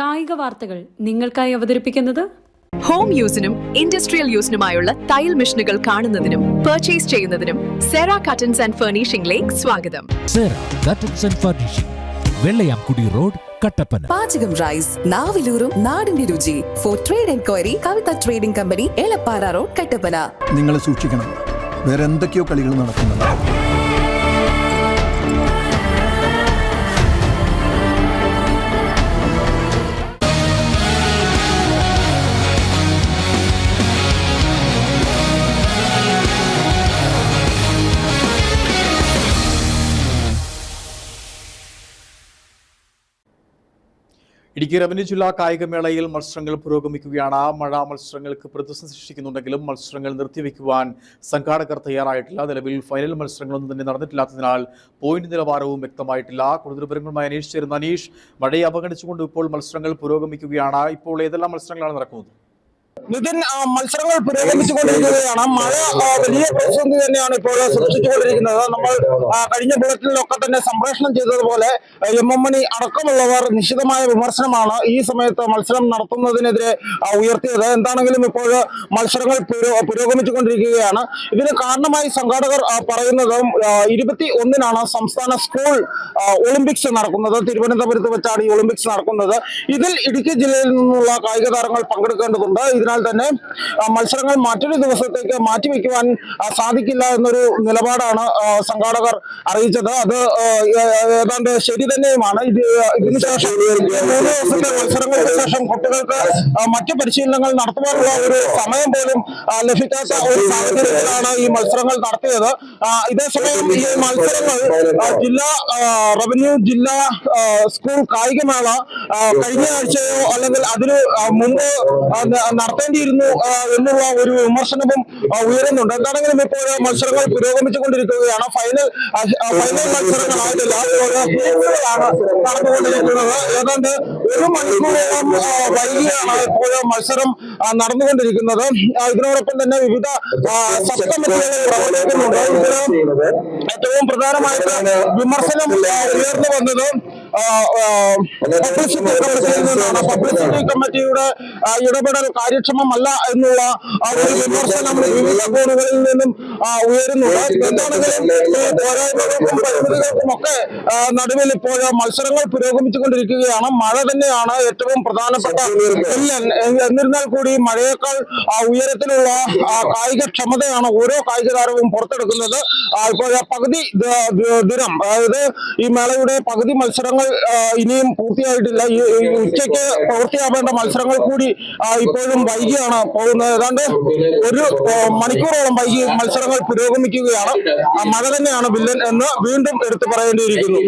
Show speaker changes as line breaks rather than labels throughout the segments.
കായിക വാർത്തകൾ നിങ്ങൾക്കായി അവതരിപ്പിക്കുന്നത്
ഹോം യൂസിനും ഇൻഡസ്ട്രിയൽ യൂസിനുമായുള്ള തയ്യൽ മെഷീനുകൾ കാണുന്നതിനും പർച്ചേസ് ചെയ്യുന്നതിനും സെറ കട്ടൻസ് ആൻഡ് ഫർണിഷിംഗിലേക്ക് സ്വാഗതം.
Sera curtains and furnishing, Vellayamkudi road, Kattappana.
Pachakam rice, നാവിലൂറും നാടിന്റെ രുചി. For trade enquiry Kavitha trading company, Elappara road, Kattappana.
നിങ്ങൾ സൂക്ഷിക്കണം, വേറെ എന്തൊക്കെയോ കളികൾ നടക്കുന്നുണ്ട്.
ഇടുക്കി റവന്യൂ ജില്ലാ കായികമേളയിൽ മത്സരങ്ങൾ പുരോഗമിക്കുകയാണ്. മഴ മത്സരങ്ങൾക്ക് പ്രതിസന്ധി സൃഷ്ടിക്കുന്നുണ്ടെങ്കിലും മത്സരങ്ങൾ നിർത്തിവെക്കുവാൻ സംഘാടകർ തയ്യാറായിട്ടില്ല. നിലവിൽ ഫൈനൽ മത്സരങ്ങളൊന്നും തന്നെ നടന്നിട്ടില്ലാത്തതിനാൽ പോയിന്റ് നിലവാരവും വ്യക്തമായിട്ടില്ല. കൂടുതൽ വിവരങ്ങളുമായി അനീഷ് ചേരുന്നു. അനീഷ്, മഴയെ അവഗണിച്ചുകൊണ്ട് ഇപ്പോൾ മത്സരങ്ങൾ പുരോഗമിക്കുകയാണ്. ഇപ്പോൾ ഏതെല്ലാം മത്സരങ്ങളാണ് നടക്കുന്നത്?
നിതിൻ, മത്സരങ്ങൾ പുരോഗമിച്ചുകൊണ്ടിരിക്കുകയാണ്. മഴ വലിയ പ്രതിസന്ധി തന്നെയാണ് ഇപ്പോൾ സൃഷ്ടിച്ചുകൊണ്ടിരിക്കുന്നത്. നമ്മൾ കഴിഞ്ഞ ബുള്ളറ്റിനിലൊക്കെ തന്നെ സംപ്രേഷണം ചെയ്തതുപോലെ എം.എം. അടക്കമുള്ളവർ നിശ്ചിതമായ വിമർശനമാണ് ഈ സമയത്ത് മത്സരം നടത്തുന്നതിനെതിരെ ഉയർത്തിയത്. എന്താണെങ്കിലും ഇപ്പോൾ മത്സരങ്ങൾ പുരോഗമിച്ചുകൊണ്ടിരിക്കുകയാണ്. ഇതിന് കാരണമായി സംഘാടകർ പറയുന്നത് 21-നാണ് സംസ്ഥാന സ്കൂൾ ഒളിമ്പിക്സ് നടക്കുന്നത്. തിരുവനന്തപുരത്ത് വെച്ചാണ് ഈ ഒളിമ്പിക്സ് നടക്കുന്നത്. ഇതിൽ ഇടുക്കി ജില്ലയിൽ നിന്നുള്ള കായിക താരങ്ങൾ പങ്കെടുക്കേണ്ടതുണ്ട്. ഇതിനാൽ തന്നെ മത്സരങ്ങൾ മറ്റൊരു ദിവസത്തേക്ക് മാറ്റിവെക്കുവാൻ സാധിക്കില്ല എന്നൊരു നിലപാടാണ് സംഘാടകർ അറിയിച്ചത്. അത് ഏതാണ്ട് ശരി തന്നെയുമാണ്. ഇതിനുശേഷം 3 ദിവസത്തെ മത്സരങ്ങൾക്ക് ശേഷം കുട്ടികൾക്ക് മറ്റു പരിശീലനങ്ങൾ നടത്തുവാനുള്ള ഒരു സമയം പോലും ലഭിക്കാത്ത ഒരു സാഹചര്യത്തിലാണ് ഈ മത്സരങ്ങൾ നടത്തിയത്. ഇതേസമയം ഈ മത്സരങ്ങൾ ജില്ലാ റവന്യൂ ജില്ലാ സ്കൂൾ കായികമേള കഴിഞ്ഞ ആഴ്ചയോ അല്ലെങ്കിൽ അതിന് മുമ്പ് നടത്തേണ്ടിയിരുന്നു എന്നുള്ള ഒരു വിമർശനവും ഉയരുന്നുണ്ട്. എന്താണെങ്കിലും ഇപ്പോൾ മത്സരങ്ങൾ പുരോഗമിച്ചുകൊണ്ടിരിക്കുകയാണ്. ഫൈനൽ മത്സരങ്ങളായിട്ടില്ല, നടന്നുകൊണ്ടിരിക്കുന്നത്. ഏതാണ്ട് 1 മണിക്കൂറോളം വൈകിയാണ് ഇപ്പോൾ മത്സരം നടന്നുകൊണ്ടിരിക്കുന്നത്. ഇതിനോടൊപ്പം തന്നെ വിവിധ സബ് കമ്മിറ്റികൾ പ്രവർത്തിക്കുന്നുണ്ട്. ഇതിന് ഏറ്റവും പ്രധാനമായിട്ട് വിമർശനം ഉയർന്നു വന്നത് പബ്ലിസിറ്റി കമ്മിറ്റിയുടെ ഇടപെടൽ കാര്യക്ഷമമല്ല എന്നുള്ള ഒരു വിമർശനം വിവിധ കോണുകളിൽ നിന്നും ഉയരുന്നുണ്ട്. എന്താണെങ്കിലും പോരായ്മകൾക്കും പരിമിതികൾക്കും ഒക്കെ നടുവിൽ ഇപ്പോൾ മത്സരങ്ങൾ പുരോഗമിച്ചുകൊണ്ടിരിക്കുകയാണ്. മഴ തന്നെയാണ് ഏറ്റവും പ്രധാനപ്പെട്ട വില്ലൻ. എന്നിരുന്നാൽ കൂടി മഴയേക്കാൾ ഉയരത്തിലുള്ള കായികക്ഷമതയാണ് ഓരോ കായിക താരവും പുറത്തെടുക്കുന്നത്. ഇപ്പോൾ പകുതി ദിനം, അതായത് ഈ മേളയുടെ പകുതി മത്സരങ്ങൾ ഇനിയും പൂർത്തിയായിട്ടില്ല. ഉച്ചയ്ക്ക് പൂർത്തിയാവേണ്ട മത്സരങ്ങൾ കൂടി ഇപ്പോഴും വൈകിയാണ് പോകുന്നത്. ഏതാണ്ട് 1 മണിക്കൂറോളം വൈകി മത്സരങ്ങൾ പുരോഗമിക്കുകയാണ്. മഴ തന്നെയാണ് വില്ലൻ എന്ന് വീണ്ടും എടുത്തു പറയേണ്ടിയിരിക്കുന്നു.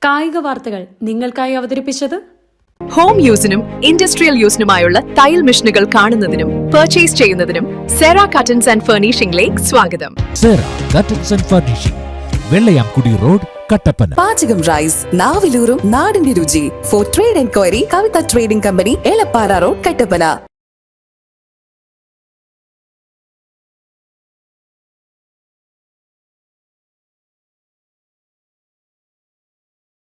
കായിക വാർത്തകൾ നിങ്ങൾക്കായി അവതരിപ്പിച്ചത്
ഹോം യൂസിനും ഇൻഡസ്ട്രിയൽ യൂസിനുമായുള്ള തയ്യൽ മെഷീനുകൾ കാണുന്നതിനും പർച്ചേസ് ചെയ്യുന്നതിനും സെറ കട്ടൻസ് ആൻഡ് ഫർണിഷിംഗിലേക്ക് സ്വാഗതം.
Sera curtains and furnishing, Vellayamkudi road, Kattappana.
Pachakam rice, നാവിലൂറും നാടിന്റെ രുചി. For trade enquiry Kavitha trading company, Elappara road, Kattappana.